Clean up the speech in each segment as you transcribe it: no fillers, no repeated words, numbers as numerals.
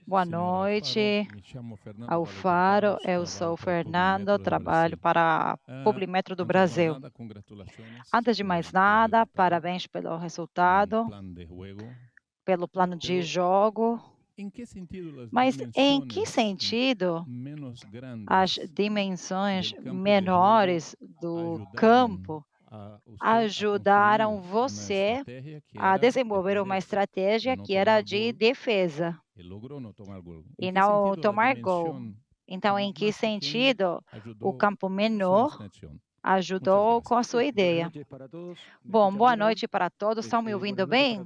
Boa noite, Alfaro. Eu sou Fernando, trabalho para Publimetro do Brasil. Antes de mais nada, parabéns pelo resultado, pelo plano de jogo. Mas em que sentido as dimensões menores do campo ajudaram você a desenvolver uma estratégia que era de defesa e não tomar gol? Então, em que sentido o campo menor ajudou com a sua ideia? Bom, boa noite para todos. Estão me ouvindo bem?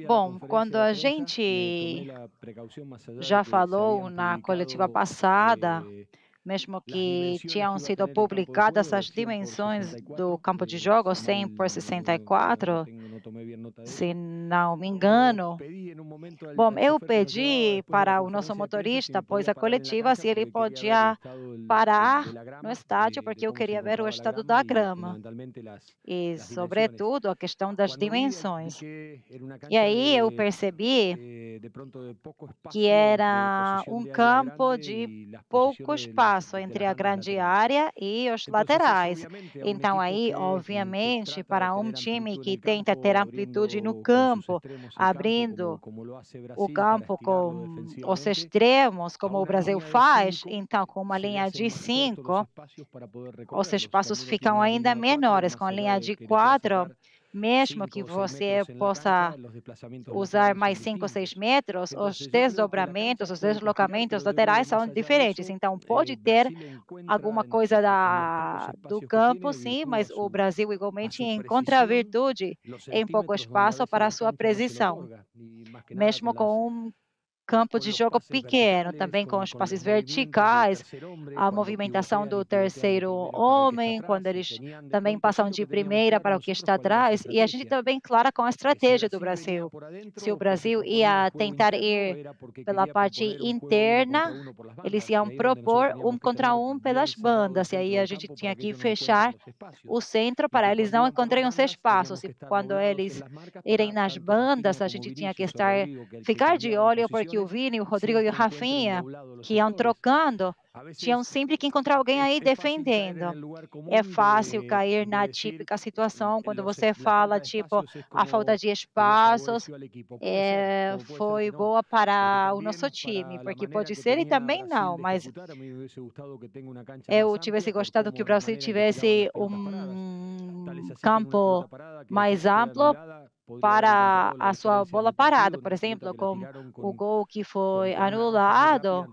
Bom, quando a gente já falou na coletiva passada, mesmo que tinham sido publicadas as dimensões do campo de jogo 100 por 64, se não me engano. Bom, eu pedi para o nosso motorista, após a coletiva, se ele podia parar no estádio, porque eu queria ver o estado da grama e, sobretudo, a questão das dimensões. E aí eu percebi que era um campo de pouco espaço entre a grande área e os laterais. Então, aí, obviamente, para um time que tenta ter amplitude no campo, abrindo o campo com os extremos, como o Brasil faz, então, com uma linha de 5, os espaços ficam ainda menores. Com a linha de 4, mesmo que você possa usar mais 5 ou 6 metros, os desdobramentos, os deslocamentos laterais são diferentes. Então, pode ter alguma coisa do campo, sim, mas o Brasil igualmente encontra a virtude em pouco espaço para a sua precisão, mesmo com um campo de jogo pequeno, também com espaços verticais, a movimentação do terceiro homem, quando eles também passam de primeira para o que está atrás, e a gente também clara com a estratégia do Brasil. Se o Brasil ia tentar ir pela parte interna, eles iam propor 1 contra 1 pelas bandas, e aí a gente tinha que fechar o centro para eles não encontrarem os espaços. E quando eles irem nas bandas, a gente tinha que ficar de olho, porque o Vini, o Rodrigo e o Rafinha, que iam trocando, tinham sempre que encontrar alguém aí defendendo. É fácil cair na típica situação quando você fala, tipo, a falta de espaços foi boa para o nosso time, porque pode ser e também não, mas eu tivesse gostado que o Brasil tivesse um campo mais amplo para a sua bola parada, por exemplo, com o gol que foi anulado,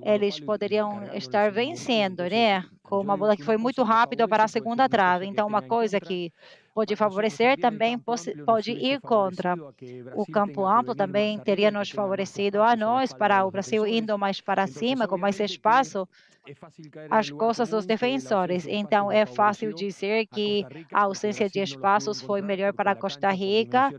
eles poderiam estar vencendo, né? Com uma bola que foi muito rápida para a segunda trave. Então, uma coisa que pode favorecer também pode ir contra. O campo amplo também teria nos favorecido a nós, para o Brasil indo mais para cima, com mais espaço, as costas dos defensores. Então, é fácil dizer que a ausência de espaços foi melhor para a Costa Rica,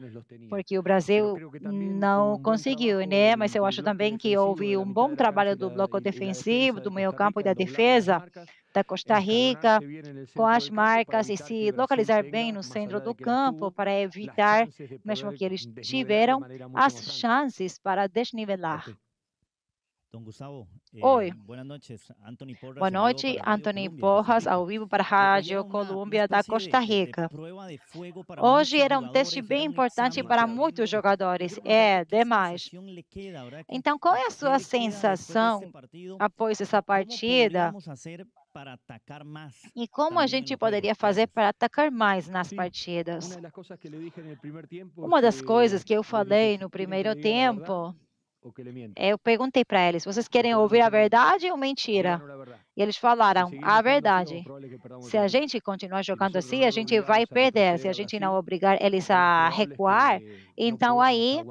porque o Brasil não conseguiu, né? Mas eu acho também que houve um bom trabalho do bloco defensivo, do meio-campo e da defesa da Costa Rica, com as marcas e se localizar bem no centro do campo para evitar, mesmo que eles tiveram as chances para desnivelar. Oi. Boa noite, Anthony Porras, ao vivo para a Rádio Colômbia da Costa Rica. Hoje era um teste bem importante para muitos jogadores. Demais. Então, qual é a sua sensação após essa partida? E como a gente poderia fazer para atacar mais nas partidas? Uma das coisas que eu falei no primeiro tempo, eu perguntei para eles: vocês querem ouvir a verdade ou mentira? E eles falaram a verdade. Se a gente continuar jogando assim, a gente vai perder. Se a gente não obrigar eles a recuar, então aí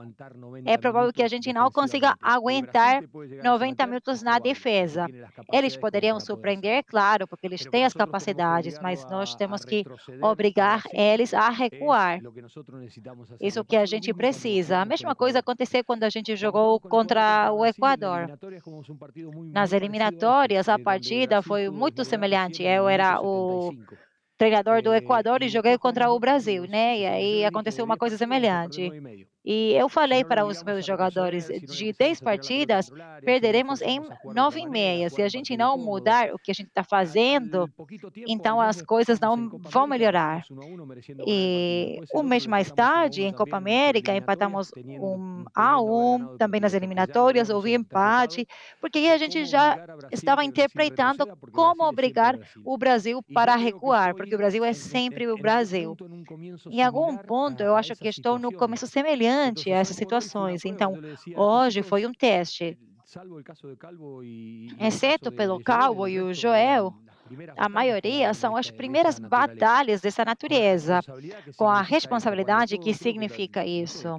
é provável que a gente não consiga aguentar 90 minutos na defesa. Eles poderiam surpreender, claro, porque eles têm as capacidades, mas nós temos que obrigar eles a recuar. Isso que a gente precisa. A mesma coisa aconteceu quando a gente jogou contra o Equador. Nas eliminatórias, a partida foi muito semelhante. Eu era o treinador do Equador e joguei contra o Brasil, né? E aí aconteceu uma coisa semelhante. E eu falei para os meus jogadores, de 10 partidas, perderemos em 9,5. Se a gente não mudar o que a gente está fazendo, então as coisas não vão melhorar. E um mês mais tarde, em Copa América, empatamos 1-1, também nas eliminatórias, houve empate, porque aí a gente já estava interpretando como obrigar o Brasil para recuar, porque o Brasil é sempre o Brasil. Em algum ponto, eu acho que estou no começo semelhante a essas situações. Então, hoje foi um teste. Exceto pelo Calvo e o Joel, a maioria são as primeiras batalhas dessa natureza, com a responsabilidade que significa isso.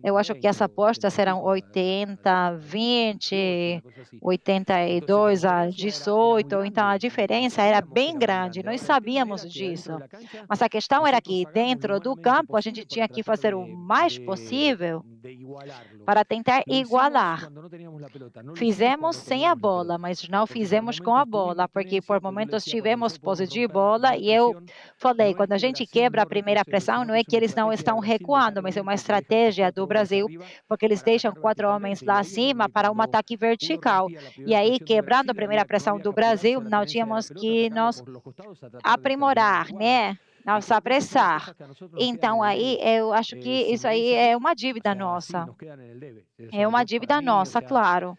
Eu acho que as apostas serão 80-20, 82-18, então a diferença era bem grande, nós sabíamos disso. Mas a questão era que dentro do campo a gente tinha que fazer o mais possível para tentar igualar. Fizemos sem a bola, mas não fizemos com a bola, porque por momentos tivemos posse de bola e eu falei, quando a gente quebra a primeira pressão, não é que eles não estão recuando, mas é uma estratégia do Brasil, porque eles deixam 4 homens lá acima para um ataque vertical. E aí, quebrando a primeira pressão do Brasil, nós tínhamos que nos aprimorar, né? Nos apressar. Então, aí, eu acho que isso aí é uma dívida nossa. É uma dívida nossa, claro.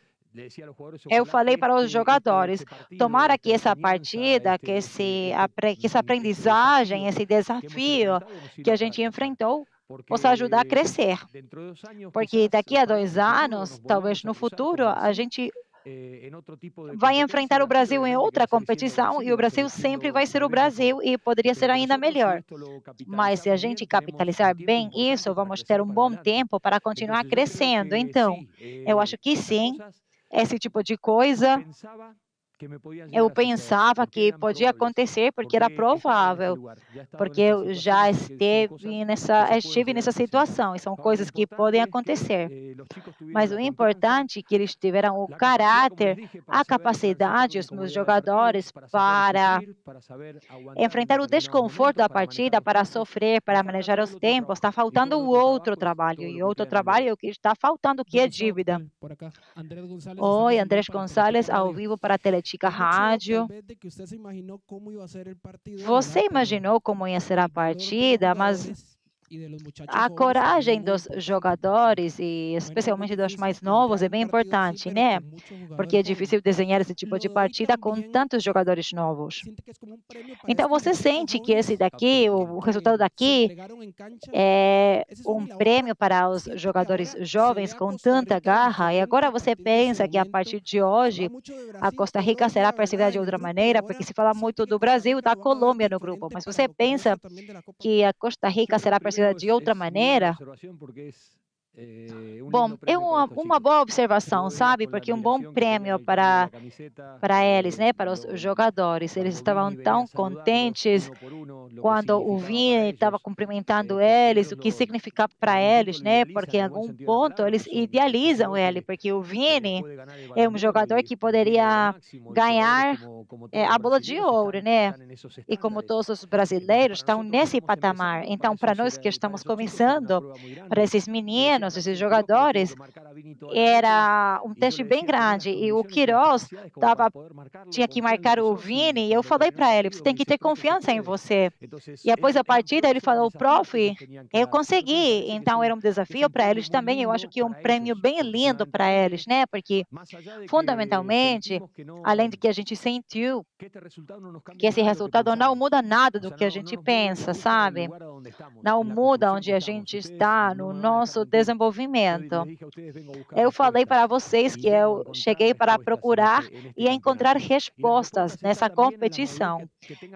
Eu falei para os jogadores, tomara que essa partida, que essa aprendizagem, esse desafio que a gente enfrentou, possa ajudar a crescer. Porque daqui a 2 anos, talvez no futuro, a gente vai enfrentar o Brasil em outra competição e o Brasil sempre vai ser o Brasil e poderia ser ainda melhor. Mas se a gente capitalizar bem isso, vamos ter um bom tempo para continuar crescendo. Então, eu acho que sim, esse tipo de coisa eu pensava que podia acontecer porque era provável, porque eu já estive nessa situação, e são coisas que podem acontecer. Mas o importante é que eles tiveram o caráter, a capacidade, os meus jogadores, para enfrentar o desconforto da partida, para sofrer, para manejar os tempos. Está faltando o outro trabalho, e outro trabalho que está faltando, que é dívida. Oi, Andrés Gonçalves, ao vivo para a Teletica Rádio. Você imaginou como ia ser a partida, mas a coragem dos jogadores, e especialmente dos mais novos, é bem importante, né? Porque é difícil desenhar esse tipo de partida com tantos jogadores novos. Então, você sente que esse daqui, o resultado daqui, é um prêmio para os jogadores jovens com tanta garra, e agora você pensa que a partir de hoje a Costa Rica será percebida de outra maneira, porque se fala muito do Brasil e da Colômbia no grupo, mas você pensa que a Costa Rica será percebida de outra maneira? Bom, é uma boa observação, sabe? Porque um bom prêmio para eles, né? Para os jogadores. Eles estavam tão contentes quando o Vini estava cumprimentando eles, o que significava para eles, né? Porque em algum ponto eles idealizam ele, porque o Vini é um jogador que poderia ganhar a bola de ouro, né? E como todos os brasileiros estão nesse patamar. Então, para nós que estamos começando, para esses meninos, esses jogadores, era um teste bem grande. E o Queiroz tinha que marcar o Vini, e eu falei para ele, você tem que ter confiança em você. E após a partida, ele falou, prof, eu consegui. Então, era um desafio para eles também. Eu acho que um prêmio bem lindo para eles, né? Porque, fundamentalmente, além de que a gente sentiu que esse resultado não muda nada do que a gente pensa, sabe? Não muda onde a gente está no nosso desenvolvimento. Eu falei para vocês que eu cheguei para procurar e encontrar respostas nessa competição.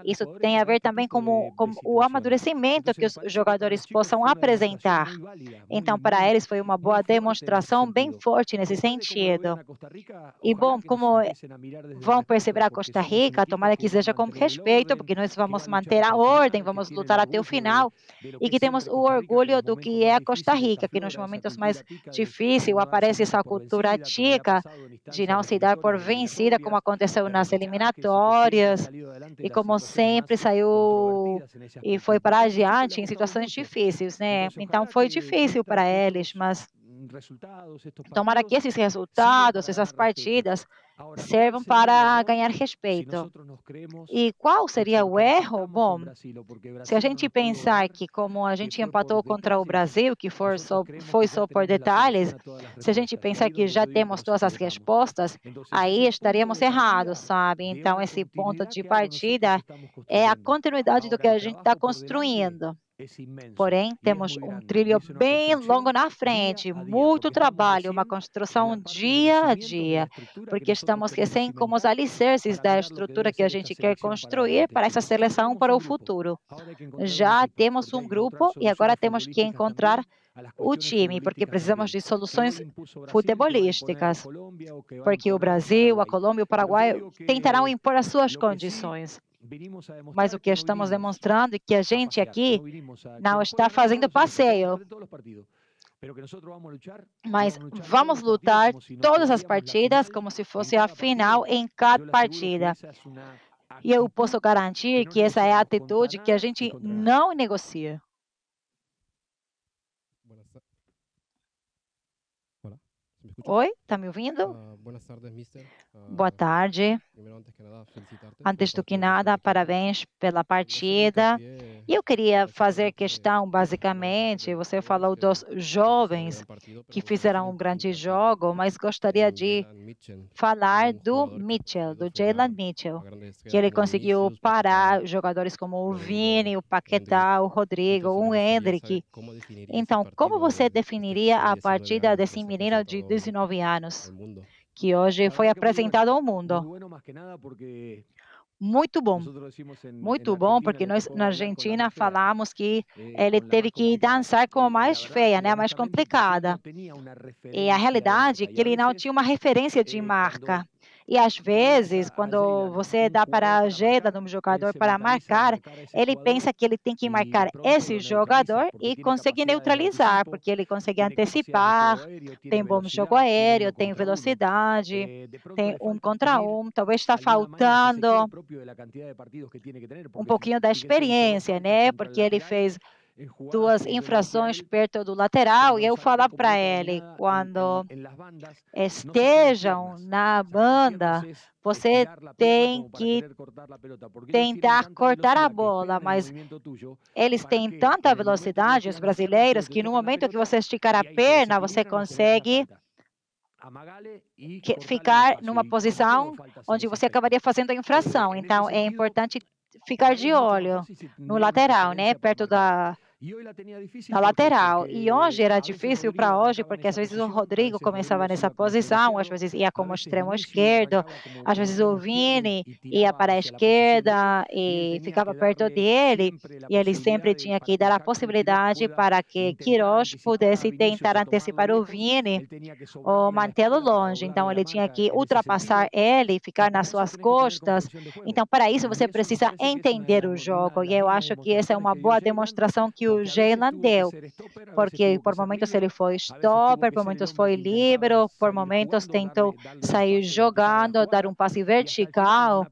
Isso tem a ver também com o amadurecimento que os jogadores possam apresentar. Então, para eles foi uma boa demonstração bem forte nesse sentido. E, bom, como vão perceber a Costa Rica, tomara que seja com respeito, porque nós vamos manter a ordem, vamos lutar até o final, e que temos o orgulho do que é a Costa Rica, que nos momentos mais difíceis, aparece essa cultura tica de não se dar por vencida, como aconteceu nas eliminatórias, e como sempre saiu e foi para adiante em situações difíceis, né? Então foi difícil para eles, mas tomara que esses resultados, essas partidas, servam para ganhar respeito. E qual seria o erro? Bom, se a gente pensar que como a gente empatou contra o Brasil, que foi só por detalhes, se a gente pensar que já temos todas as respostas, aí estaríamos errados, sabe? Então, esse ponto de partida é a continuidade do que a gente está construindo. Porém, temos um trilho bem longo na frente, muito trabalho, uma construção dia a dia, porque estamos recém como os alicerces da estrutura que a gente quer construir para essa seleção para o futuro. Já temos um grupo e agora temos que encontrar o time, porque precisamos de soluções futebolísticas, porque o Brasil, a Colômbia e o Paraguai tentarão impor as suas condições. Mas o que estamos demonstrando é que a gente aqui não está fazendo passeio. Mas vamos lutar todas as partidas como se fosse a final em cada partida. E eu posso garantir que essa é a atitude que a gente não negocia. Oi, está me ouvindo? Boa tarde. Antes do que nada, parabéns pela partida. E eu queria fazer questão, basicamente, você falou dos jovens que fizeram um grande jogo, mas gostaria de falar do Mitchell, do Jalen Mitchell, que ele conseguiu parar jogadores como o Vini, o Paquetá, o Rodrigo, o Endrick. Então, como você definiria a partida desse menino de 19 anos, que hoje foi apresentado ao mundo? Muito bom, porque nós na Argentina falamos que ele teve que dançar com a mais feia, né, a mais complicada. E a realidade é que ele não tinha uma referência de marca. E às vezes, quando você dá para a agenda de um jogador para marcar, ele pensa que ele tem que marcar esse jogador e consegue neutralizar, porque ele consegue antecipar, tem bom jogo aéreo, tem velocidade, tem um contra um. Talvez está faltando um pouquinho da experiência, né? Porque ele fez 2 infrações perto do lateral, e eu falo para ele, quando estejam na banda, você tem que tentar cortar a bola, mas eles têm tanta velocidade, os brasileiros, que no momento que você esticar a perna, você consegue ficar numa posição onde você acabaria fazendo a infração. Então, é importante ficar de olho no lateral, né, perto da lateral. E hoje era difícil para hoje, porque às vezes o Rodrigo começava nessa posição, às vezes ia como extremo esquerdo, às vezes o Vini ia para a esquerda e ficava perto dele, e ele sempre tinha que dar a possibilidade para que Queiroz pudesse tentar antecipar o Vini ou mantê-lo longe. Então, ele tinha que ultrapassar ele, ficar nas suas costas. Então, para isso, você precisa entender o jogo, e eu acho que essa é uma boa demonstração que o Jalen deu, porque por momentos ele foi stopper, por momentos foi líbero, por momentos tentou sair jogando, dar um passe vertical,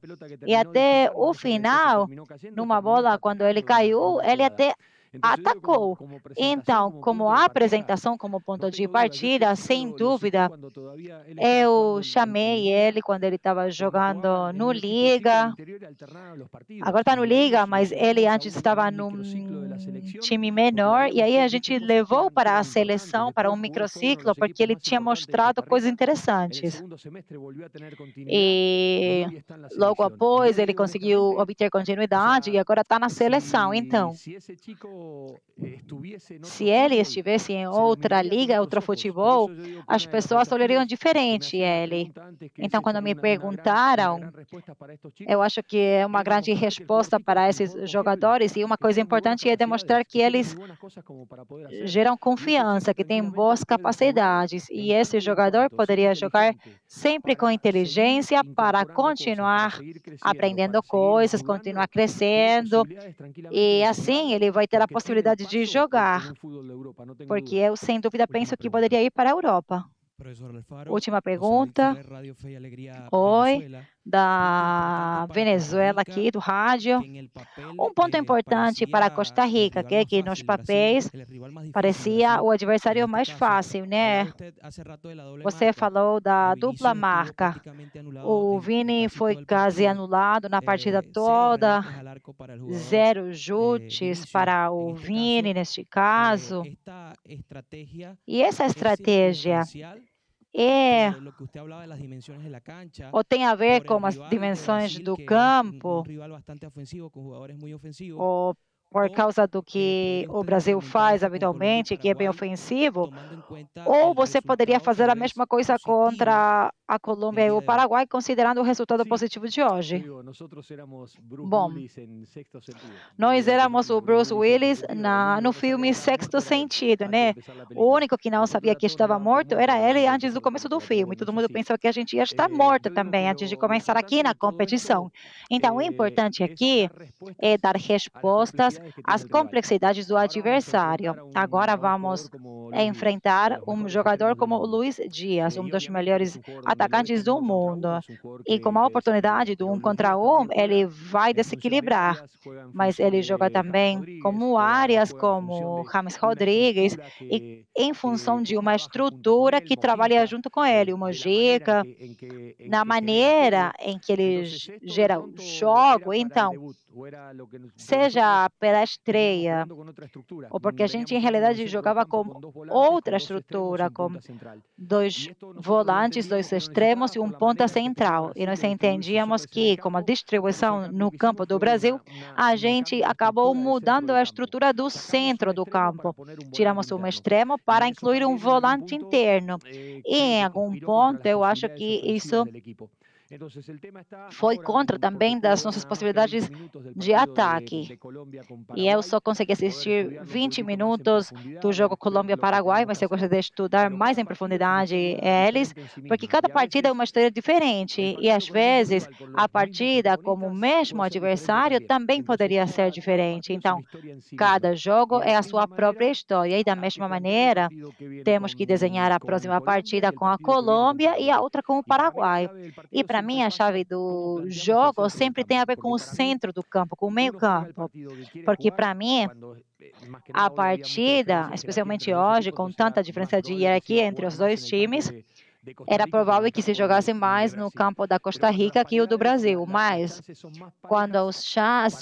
e até o final, numa bola, quando ele caiu, ele até atacou. Então, como apresentação, como ponto de partida, sem dúvida, eu chamei ele quando ele estava jogando no Liga. Agora está no Liga, mas ele antes estava num time menor, e aí a gente levou para a seleção, para um microciclo, porque ele tinha mostrado coisas interessantes. E logo após ele conseguiu obter continuidade e agora está na seleção. Então, se ele estivesse em outra liga, outro futebol, as pessoas olhariam diferente ele. Então, quando me perguntaram, eu acho que é uma grande resposta para esses jogadores, e uma coisa importante é demonstrar que eles geram confiança, que têm boas capacidades, e esse jogador poderia jogar sempre com inteligência para continuar aprendendo coisas, continuar crescendo, e assim ele vai ter a possibilidade de jogar, porque eu, sem dúvida, penso que poderia ir para a Europa. Última pergunta. Oi, da Venezuela aqui, do rádio. Um ponto importante para Costa Rica, que é que nos papéis parecia o adversário mais fácil, né? Você falou da dupla marca. O Vini foi quase anulado na partida toda, 0 chutes para o Vini neste caso. E essa estratégia ou tem a ver com as dimensões do campo, ou por causa do que o Brasil faz habitualmente, que é bem ofensivo, ou você poderia fazer a mesma coisa contra a Colômbia e o Paraguai, considerando o resultado positivo de hoje. Bom, nós éramos o Bruce Willis no filme Sexto Sentido, né? O único que não sabia que estava morto era ele antes do começo do filme. Todo mundo pensava que a gente ia estar morto também antes de começar aqui na competição. Então, o importante aqui é dar respostas às complexidades do adversário. Agora vamos enfrentar um jogador como o Luiz Dias, um dos melhores atacantes do mundo. E com a oportunidade do 1 contra 1, ele vai desequilibrar. Mas ele joga também como Arias, como James Rodrigues, e em função de uma estrutura que trabalha junto com ele, o Mojica, na maneira em que ele gera o jogo. Então, seja pela estreia, ou porque a gente, em realidade, jogava com outra estrutura, com 2 volantes, 2 extremos e um ponta central. E nós entendíamos que, com a distribuição no campo do Brasil, a gente acabou mudando a estrutura do centro do campo. Tiramos um extremo para incluir um volante interno. E, em algum ponto, eu acho que isso foi contra também das nossas possibilidades de ataque. E eu só consegui assistir 20 minutos do jogo Colômbia-Paraguai, mas eu gostaria de estudar mais em profundidade eles, porque cada partida é uma história diferente. E, às vezes, a partida como o mesmo adversário também poderia ser diferente. Então, cada jogo é a sua própria história. E, da mesma maneira, temos que desenhar a próxima partida com a Colômbia e a outra com o Paraguai. E, para mim, a chave do jogo sempre tem a ver com o centro do campo, com o meio-campo. Porque, para mim, a partida, especialmente hoje, com tanta diferença de hierarquia entre os dois times, era provável que se jogasse mais no campo da Costa Rica que o do Brasil. Mas, quando as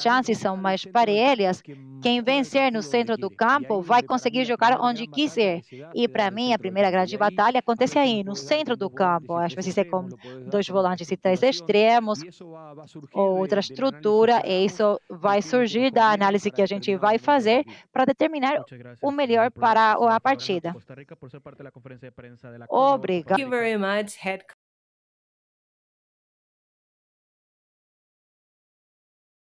chances são mais parelhas, quem vencer no centro do campo vai conseguir jogar onde quiser. E, para mim, a primeira grande batalha acontece aí, no centro do campo. Às vezes é com 2 volantes e 3 extremos, ou outra estrutura, e isso vai surgir da análise que a gente vai fazer para determinar o melhor para a partida. Obrigado. Thank you very much, Head